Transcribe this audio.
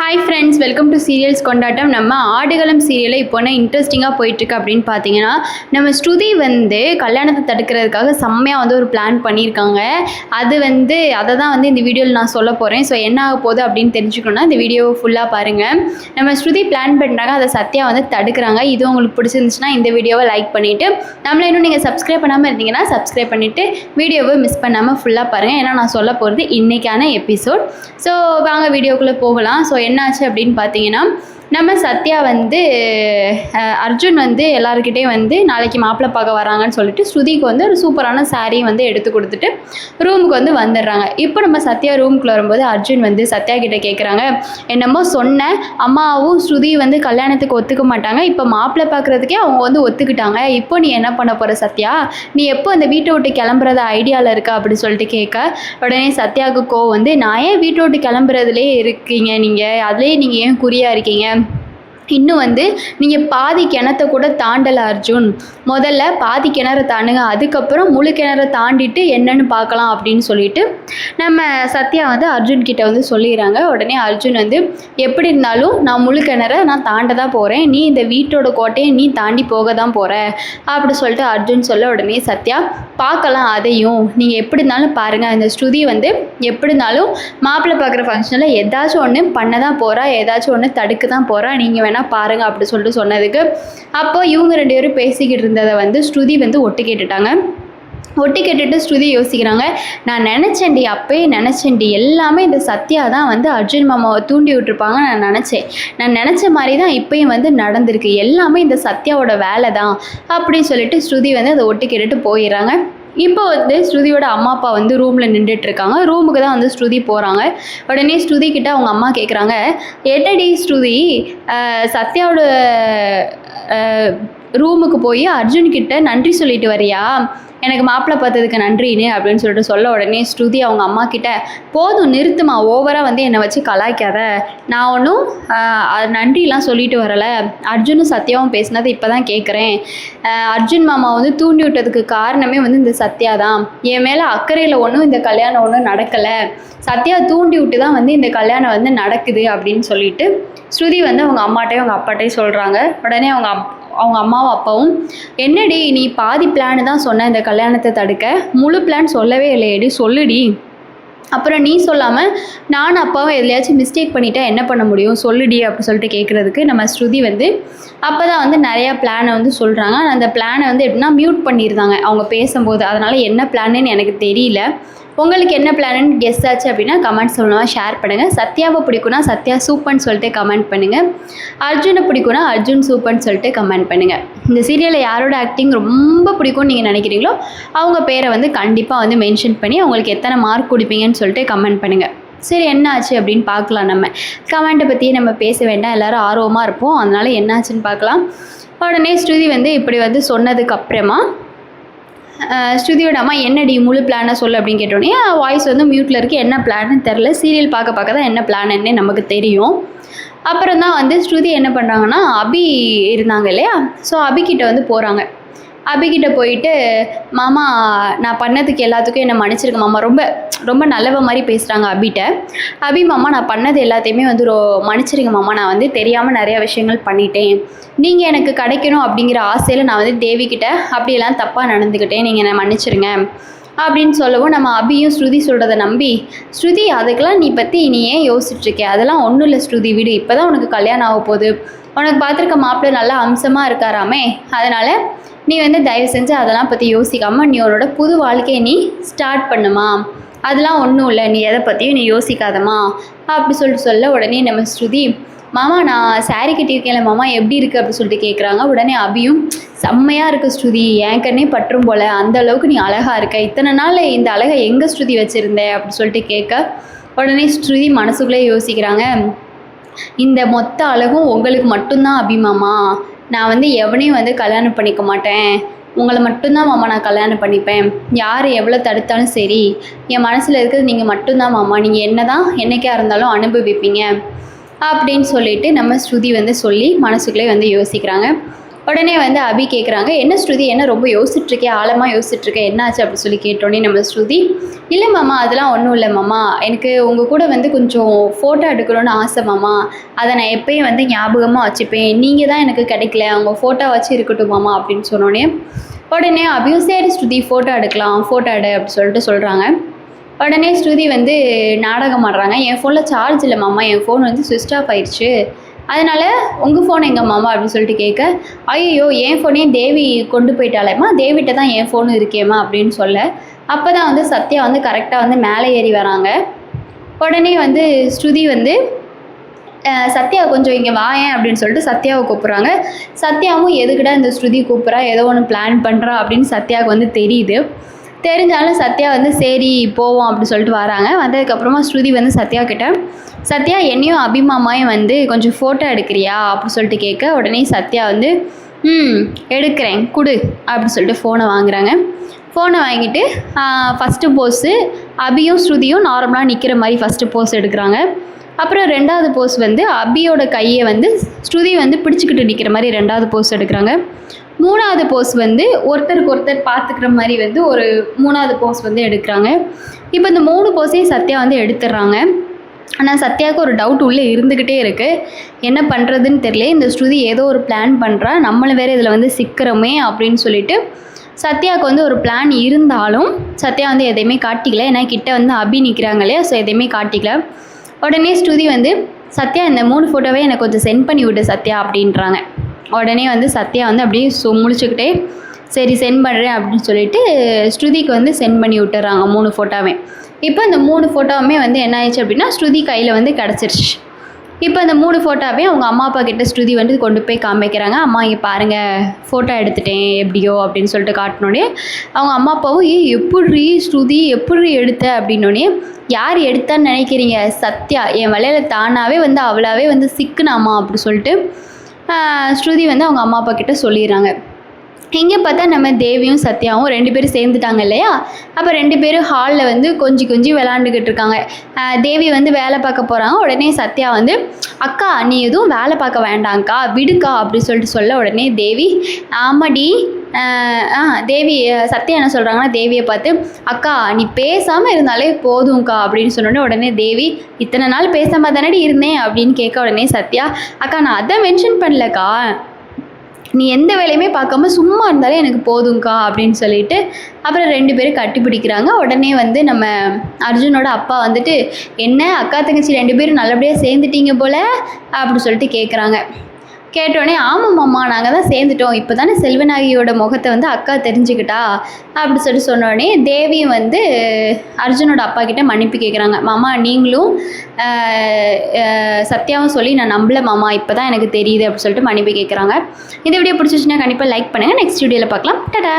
Hi friends, welcome to serials கொண்டாட்டம். நம்ம ஆடுகளம் சீரியலில் இப்போ என்ன இன்ட்ரெஸ்டிங்காக போயிட்டுருக்கு அப்படின்னு பார்த்தீங்கன்னா, நம்ம ஸ்ருதி கல்யாணத்தை தடுக்கிறதுக்காக செம்மையாக ஒரு பிளான் பண்ணியிருக்காங்க. அதை தான் இந்த வீடியோவில் நான் சொல்ல போகிறேன். ஸோ என்ன ஆக போகுது அப்படின்னு தெரிஞ்சுக்கணுன்னா இந்த வீடியோவை ஃபுல்லாக பாருங்கள். நம்ம ஸ்ருதி பிளான் பண்ணுறாங்க, அதை சத்யா தடுக்கிறாங்க. இது உங்களுக்கு பிடிச்சிருந்துச்சுன்னா இந்த வீடியோவை லைக் பண்ணிவிட்டு, நம்மளை இன்னும் நீங்கள் சப்ஸ்கிரைப் பண்ணாமல் இருந்தீங்கன்னா சப்ஸ்கிரைப் பண்ணிவிட்டு வீடியோவை மிஸ் பண்ணாமல் ஃபுல்லாக பாருங்கள். ஏன்னா நான் சொல்ல போகிறது இன்றைக்கான எபிசோட். ஸோ வாங்க வீடியோக்குள்ளே போகலாம். ஸோ என்னாச்சு அப்படின்னு பார்த்தீங்கன்னா, நம்ம சத்யா அர்ஜுன் எல்லாருக்கிட்டே நாளைக்கு மாப்பிள்ளை பார்க்க வராங்கன்னு சொல்லிட்டு ஸ்ருதிக்கு ஒரு சூப்பரான சாரீ எடுத்து கொடுத்துட்டு ரூமுக்கு வந்துடுறாங்க. இப்போ நம்ம சத்யா ரூமுக்குள்ள வரும்போது அர்ஜுன் சத்யா கிட்டே கேட்குறாங்க, என்னமோ சொன்ன அம்மாவும் ஸ்ருதி கல்யாணத்துக்கு ஒத்துக்க மாட்டாங்க, இப்போ மாப்பிள்ளை பார்க்குறதுக்கே அவங்க ஒத்துக்கிட்டாங்க, இப்போ நீ என்ன பண்ண போகிற சத்யா, நீ எப்போ அந்த வீட்டை விட்டு கிளம்புறத ஐடியாவில் இருக்கா அப்படின்னு சொல்லிட்டு கேட்க, உடனே சத்யாவுக்கு கோவம் நான் ஏன் வீட்டை விட்டு கிளம்புறதுலேயே இருக்கீங்க, நீங்கள் அதுலேயே நீங்கள் ஏன் குறியாக இருக்கீங்க, இன்னும் நீங்கள் பாதி கிணத்தை கூட தாண்டலை அர்ஜுன், முதல்ல பாதி கிணறு தாண்டுங்க, அதுக்கப்புறம் முழு கிணறை தாண்டிட்டு என்னன்னு பார்க்கலாம் அப்படின்னு சொல்லிட்டு நம்ம சத்யா அர்ஜுன் கிட்ட சொல்லிடுறாங்க. உடனே அர்ஜுன் எப்படி இருந்தாலும் நான் முழு கிணறை நான் தாண்ட தான் போகிறேன், நீ இந்த வீட்டோட கோட்டையை நீ தாண்டி போக தான் போகிற அப்படி சொல்லிட்டு அர்ஜுன் சொல்ல, உடனே சத்யா பார்க்கலாம், அதையும் நீங்கள் எப்படி இருந்தாலும் பாருங்கள், அந்த ஸ்ருதி எப்படி இருந்தாலும் மாப்பிள்ளை பார்க்குற ஃபங்க்ஷனில் ஏதாச்சும் ஒன்று பண்ண தான் போகிறா, ஏதாச்சும் ஒன்று தடுக்க தான் போகிறா, நீங்கள் வேணால் பாருங்க அப்படி சொல்லிட்டு சொன்னதுக்கு அப்போ இவங்க 2 பேரும் பேசிக்கிட்டு இருந்ததை ஸ்ருதி ஒட்டு கேட்டுட்டாங்க. ஒட்டி கேட்டுட்டு ஸ்ருதி யோசிக்கிறாங்க, நான் நினச்சேன்டி, அப்பயே நினச்சேன்டி, எல்லாமே இந்த சத்யா தான் அர்ஜுன் மாமாவை தூண்டி விட்டுருப்பாங்க நான் நினச்ச மாதிரி தான் இப்போயும் நடந்திருக்கு, எல்லாமே இந்த சத்யாவோட வேலை தான் அப்படின்னு சொல்லிட்டு ஸ்ருதி அதை ஒட்டு கேட்டுட்டு போயிடுறாங்க. இப்போ ஸ்ருதியோட அம்மா அப்பா ரூமில் நின்றுட்டுருக்காங்க. ரூமுக்கு தான் ஸ்ருதி போகிறாங்க. உடனே ஸ்ருதி கிட்ட அவங்க அம்மா கேட்குறாங்க, என்னடி ஸ்ருதி, சத்யாவோட ரூமுக்கு போய் அர்ஜுன்கிட்ட நன்றி சொல்லிட்டு வரியா, எனக்கு மாப்பிள்ளை பார்த்ததுக்கு நன்றின்னு அப்படின்னு சொல்லிட்டு சொல்ல, உடனே ஸ்ருதி அவங்க அம்மா கிட்ட, போதும் நிறுத்துமா, ஓவராக என்னை வச்சு கலாய்க்காத, நான் ஒன்றும் நன்றிலாம் சொல்லிட்டு வரலை, அர்ஜுனும் சத்யாவும் பேசினது இப்போ தான் கேட்குறேன், அர்ஜுன் மாமா தூண்டி விட்டதுக்கு காரணமே இந்த சத்யா தான், என் மேலே அக்கறையில் ஒன்றும் இந்த கல்யாணம் ஒன்றும் நடக்கலை, சத்யா தூண்டி விட்டு தான் இந்த கல்யாணம் நடக்குது அப்படின்னு சொல்லிட்டு ஸ்ருதி அவங்க அம்மாட்டையும் அவங்க அப்பாட்டையும் சொல்கிறாங்க. உடனே அவங்க அம்மாவும் அப்பாவும், என்னடி நீ பாதி பிளான் தான் சொன்ன இந்த கல்யாணத்தை தடுக்க, முழு பிளான் சொல்லவே இல்லையடி, சொல்லுடி, அப்புறம் நீ சொல்லாமல் நானும் அப்பாவும் எதுலையாச்சும் மிஸ்டேக் பண்ணிட்டா என்ன பண்ண முடியும், சொல்லுடி அப்படி சொல்லிட்டு கேட்குறதுக்கு நம்ம ஸ்ருதி அப்போ தான் நிறையா பிளானை சொல்கிறாங்க. அந்த பிளானை எப்படின்னா மியூட் பண்ணியிருந்தாங்க அவங்க பேசும்போது, அதனால் என்ன பிளான்னு எனக்கு தெரியல, உங்களுக்கு என்ன பிளான்னு கெஸ் ஆச்சு அப்படின்னா கமெண்ட்ஸ் மூலமாக ஷேர் பண்ணுங்கள். சத்யாவை பிடிக்குன்னா சத்யா சூப்பர்னு சொல்லிட்டு கமெண்ட் பண்ணுங்கள், அர்ஜுனை பிடிக்குன்னா அர்ஜுன் சூப்பர்னு சொல்லிட்டு கமெண்ட் பண்ணுங்கள். இந்த சீரியலில் யாரோட ஆக்டிங் ரொம்ப பிடிக்கும்னு நீங்கள் நினைக்கிறீங்களோ அவங்க பேரை கண்டிப்பாக மென்ஷன் பண்ணி அவங்களுக்கு எத்தனை மார்க் கொடுப்பீங்கன்னு சொல்லிட்டு கமெண்ட் பண்ணுங்கள். சரி, என்ன ஆச்சு அப்படின்னு பார்க்கலாம். நம்ம கமெண்ட்டை பற்றியே நம்ம பேச வேண்டாம், எல்லோரும் ஆர்வமாக இருப்போம், அதனால் என்ன ஆச்சுன்னு பார்க்கலாம். உடனே ஸ்ருதி இப்படி சொன்னதுக்கு அப்புறமா ஸ்ருதியோட அம்மா, என்னடி முழு பிளானை சொல்லு அப்படின்னு கேட்டோடனே வாய்ஸ் மியூட்டில் இருக்குது, என்ன பிளான்னு தெரில, சீரியல் பார்க்க தான் என்ன பிளான்னு நமக்கு தெரியும். அப்புறம் தான் ஸ்ருதி என்ன பண்ணுறாங்கன்னா, அபி இருந்தாங்க இல்லையா, ஸோ அபிக்கிட்ட போகிறாங்க. அபிக்கிட்ட போயிட்டு, மாமா நான் பண்ணதுக்கு எல்லாத்துக்கும் என்னை மன்னிச்சிருக்க மாமா, ரொம்ப ரொம்ப நல்லவ மாதிரி பேசுகிறாங்க அபிகிட்ட. அபி மாமா நான் பண்ணது எல்லாத்தையுமே மன்னிச்சிருங்க மாமா, நான் தெரியாமல் நிறையா விஷயங்கள் பண்ணிட்டேன், நீங்கள் எனக்கு கிடைக்கணும் அப்படிங்கிற ஆசையில் நான் தேவிக்கிட்ட அப்படியெல்லாம் தப்பாக நடந்துக்கிட்டேன், நீங்கள் என்னை மன்னிச்சிருங்க அப்படின்னு சொல்லவும், நம்ம அபியும் ஸ்ருதி சொல்கிறத நம்பி, ஸ்ருதி அதுக்கெல்லாம் நீ ஏன் யோசிச்சுட்ருக்கே, அதெல்லாம் ஒன்றும் இல்லை ஸ்ருதி, விடு, இப்போ தான் உனக்கு கல்யாணம் ஆக போகுது, உனக்கு பார்த்துருக்க மாப்பிள்ளை நல்லா அம்சமாக இருக்காராமே, அதனால் நீ தயவு செஞ்சு அதெல்லாம் பற்றி யோசிக்காமல் நீ உன்னோட புது வாழ்க்கையை நீ ஸ்டார்ட் பண்ணுமா, அதெல்லாம் ஒன்றும் இல்லை, நீ எதை பற்றியும் நீ யோசிக்காதம்மா அப்படி சொல்ல, உடனே நம்ம ஸ்ருதி, மாமா நான் சாரீ கட்டியிருக்கேன்ல மாமா, எப்படி இருக்குது அப்படி சொல்லிட்டு கேட்குறாங்க. உடனே அபியும், செம்மையாக இருக்குது ஸ்ருதி, என் கண்ணே பற்றும் போல், அந்த அளவுக்கு நீ அழகாக இருக்க, இத்தனை நாள் இந்த அழகை எங்கே ஸ்ருதி வச்சுருந்த அப்படி சொல்லிட்டு கேட்க, உடனே ஸ்ருதி மனசுக்குள்ளே யோசிக்கிறாங்க, இந்த மொத்த அழகும் உங்களுக்கு மட்டும்தான் அபிமாமா, நான் எவனையும் கல்யாணம் பண்ணிக்க மாட்டேன், உங்களை மட்டும்தான் மாமா நான் கல்யாணம் பண்ணிப்பேன், யார் எவ்வளோ தடுத்தாலும் சரி, என் மனசில் இருக்கிறது நீங்கள் மட்டும்தான் மாமா, நீங்கள் என்ன தான் என்றைக்கா இருந்தாலும் அனுபவிப்பீங்க அப்படின்னு சொல்லிட்டு நம்ம ஸ்ருதி சொல்லி மனசுக்குள்ளே யோசிக்கிறாங்க. உடனே வந்து அபி கேட்குறாங்க, என்ன ஸ்ருதி என்ன ரொம்ப யோசிச்சுட்ருக்கே, ஆழமாக யோசிச்சுட்ருக்கே, என்னாச்சு அப்படி சொல்லி கேட்டோன்னே நம்ம ஸ்ருதி, இல்லை மாமா அதெல்லாம் ஒன்றும் இல்லை மாமா, எனக்கு உங்கள் கூட வந்து கொஞ்சம் ஃபோட்டோ எடுக்கணும்னு ஆசை மாமா, அதை நான் எப்பயும் வந்து ஞாபகமாக வச்சுப்பேன், நீங்கள் தான் எனக்கு கிடைக்கல, அவங்க ஃபோட்டோ வச்சு இருக்கட்டும் மாமா அப்படின்னு சொன்னோன்னே உடனே அபியும் சரி ஸ்ருதி ஃபோட்டோ எடுக்கலாம், ஃபோட்டோ எடு அப்படி சொல்லிட்டு சொல்கிறாங்க. உடனே ஸ்ருதி வந்து நாடகம் ஆடுறாங்க, என் ஃபோனில் சார்ஜ் இல்லை மாமா, என் ஃபோன் வந்து ஸ்விட்ச் ஆஃப் ஆயிடுச்சு, அதனால் உங்கள் ஃபோன் எங்கே மாமா அப்படின்னு சொல்லிட்டு கேட்க, ஐயோ என் ஃபோனே தேவி கொண்டு போயிட்டாலேம்மா, தேவிட்ட தான் என் ஃபோன் இருக்கேம்மா அப்படின்னு சொல்ல, அப்போ தான் வந்து சத்யா வந்து கரெக்டாக வந்து மேலே ஏறி வராங்க. உடனே வந்து ஸ்ருதி வந்து சத்யா கொஞ்சம் இங்கே வாயேன் அப்படின்னு சொல்லிட்டு சத்யாவை கூப்பிட்றாங்க. சத்யாவும் எதுக்கிட்ட இந்த ஸ்ருதி கூப்பிட்றா, ஏதோ ஒன்று பிளான் பண்ணுறா அப்படின்னு சத்யாவுக்கு வந்து தெரியுது. தெரிஞ்சாலும் சத்யா வந்து சரி போவோம் அப்படின்னு சொல்லிட்டு வராங்க. வந்ததுக்கப்புறமா ஸ்ருதி வந்து சத்யா கிட்ட, சத்யா என்னையும் அபிமாமாயும் வந்து கொஞ்சம் ஃபோட்டோ எடுக்கிறியா அப்படி சொல்லிட்டு கேட்க, உடனே சத்யா வந்து எடுக்கிறேன் கொடு அப்படி சொல்லிட்டு ஃபோனை வாங்குறாங்க. ஃபோனை வாங்கிட்டு ஃபஸ்ட்டு போஸு அபியும் ஸ்ருதியும் நார்மலாக நிற்கிற மாதிரி ஃபஸ்ட்டு போஸ் எடுக்கிறாங்க. அப்புறம் ரெண்டாவது போஸ் வந்து அபியோட கையை வந்து ஸ்ருதி வந்து பிடிச்சிக்கிட்டு நிற்கிற மாதிரி ரெண்டாவது போஸ் எடுக்கிறாங்க. மூணாவது போஸ் வந்து ஒருத்தருக்கு ஒருத்தர் பார்த்துக்கிற மாதிரி வந்து ஒரு மூணாவது போஸ் வந்து எடுக்கிறாங்க. இப்போ இந்த 3 போஸையும் சத்யா வந்து எடுத்துடுறாங்க. ஆனால் சத்யாவுக்கு ஒரு டவுட் உள்ளே இருந்துக்கிட்டே இருக்குது, என்ன பண்ணுறதுன்னு தெரியல, இந்த ஸ்ருதி ஏதோ ஒரு பிளான் பண்ணுறா, நம்மளும் வேறு இதில் வந்து சிக்கிறோமே அப்படின்னு சொல்லிட்டு சத்யாவுக்கு வந்து ஒரு பிளான் இருந்தாலும் சத்யா வந்து எதையுமே காட்டிக்கல. ஏன்னா கிட்ட வந்து அபி நிற்கிறாங்க இல்லையா, ஸோ எதையுமே காட்டிக்கல. உடனே ஸ்ருதி வந்து சத்யா இந்த 3 ஃபோட்டோவே எனக்கு கொஞ்சம் சென்ட் பண்ணி விடு சத்யா அப்படின்றாங்க. உடனே வந்து சத்யா வந்து அப்படியே முழிச்சுக்கிட்டே சரி சென்ட் பண்ணுறேன் அப்படின்னு சொல்லிட்டு ஸ்ருதிக்கு வந்து சென்ட் பண்ணி விட்டுறாங்க 3 ஃபோட்டோவே. இப்போ இந்த 3 ஃபோட்டோவுமே வந்து என்ன ஆயிடுச்சு அப்படின்னா ஸ்ருதி கையில் வந்து கிடச்சிருச்சு. இப்போ அந்த 3 ஃபோட்டோவே அவங்க அம்மா அப்பா கிட்ட ஸ்ருதி வந்து கொண்டு போய் காமிக்கிறாங்க. அம்மா இங்கே பாருங்கள் ஃபோட்டோ எடுத்துட்டேன் எப்படியோ அப்படின்னு சொல்லிட்டு காட்டினோடனே அவங்க அம்மா அப்பாவும் எப்படி ஸ்ருதி எப்படி எடுத்த அப்படின்னோடனே, யார் எடுத்தான்னு நினைக்கிறீங்க, சத்யா என் வலையில் தானாகவே வந்து அவளாவே வந்து சிக்குனாமா அப்படி சொல்லிட்டு ஸ்ருதி வந்து அவங்க அம்மா அப்பா கிட்ட சொல்லிடுறாங்க. இங்கே பார்த்தா நம்ம தேவியும் சத்யாவும் 2 பேரும் சேர்ந்துட்டாங்க இல்லையா, அப்போ 2 பேரும் ஹாலில் வந்து கொஞ்சி விளாண்டுக்கிட்டு இருக்காங்க. தேவி வந்து வேலை பார்க்க போகிறாங்க. உடனே சத்யா வந்து அக்கா நீ எதுவும் வேலை பார்க்க வேண்டாங்க்கா விடுக்கா அப்படி சொல்லிட்டு சொல்ல, உடனே தேவி ஆமாடி தேவி சத்யா என்ன சொல்கிறாங்கன்னா தேவியை பார்த்து, அக்கா நீ பேசாமல் இருந்தாலே போதும்க்கா அப்படின்னு சொன்னோடனே உடனே தேவி இத்தனை நாள் பேசாமல் தானடி இருந்தேன் அப்படின்னு கேட்க, உடனே சத்யா அக்கா நான் அதை மென்ஷன் பண்ணலக்கா, நீ எந்த வேலையுமே பார்க்காம சும்மா இருந்தாலே எனக்கு போதும்க்கா அப்படின்னு சொல்லிட்டு அப்புறம் 2 பேரும் கட்டி பிடிக்கிறாங்க. உடனே வந்து நம்ம அர்ஜுனோட அப்பா வந்துட்டு, என்ன அக்கா தங்கச்சி 2 பேரும் நல்லபடியாக சேர்ந்துட்டீங்க போல் அப்படி சொல்லிட்டு கேட்குறாங்க. கேட்டோடனே ஆமாம் மாமா நாங்கள் தான் சேர்ந்துட்டோம், இப்போ தானே செல்வநாயகியோட முகத்தை வந்து அக்கா தெரிஞ்சுக்கிட்டா அப்படி சொல்லிட்டு சொன்னோடனே தேவியும் வந்து அர்ஜுனோட அப்பா கிட்ட மன்னிப்பு கேட்குறாங்க. மாமா நீங்களும் சத்யாவும் சொல்லி நான் நம்பல மாமா, இப்போ தான் எனக்கு தெரியுது அப்படி சொல்லிட்டு மன்னிப்பு கேட்குறாங்க. இந்த வீடியோ பிடிச்சிச்சுன்னா கண்டிப்பாக லைக் பண்ணுங்கள். நெக்ஸ்ட் வீடியோவில் பார்க்கலாம். டாடா.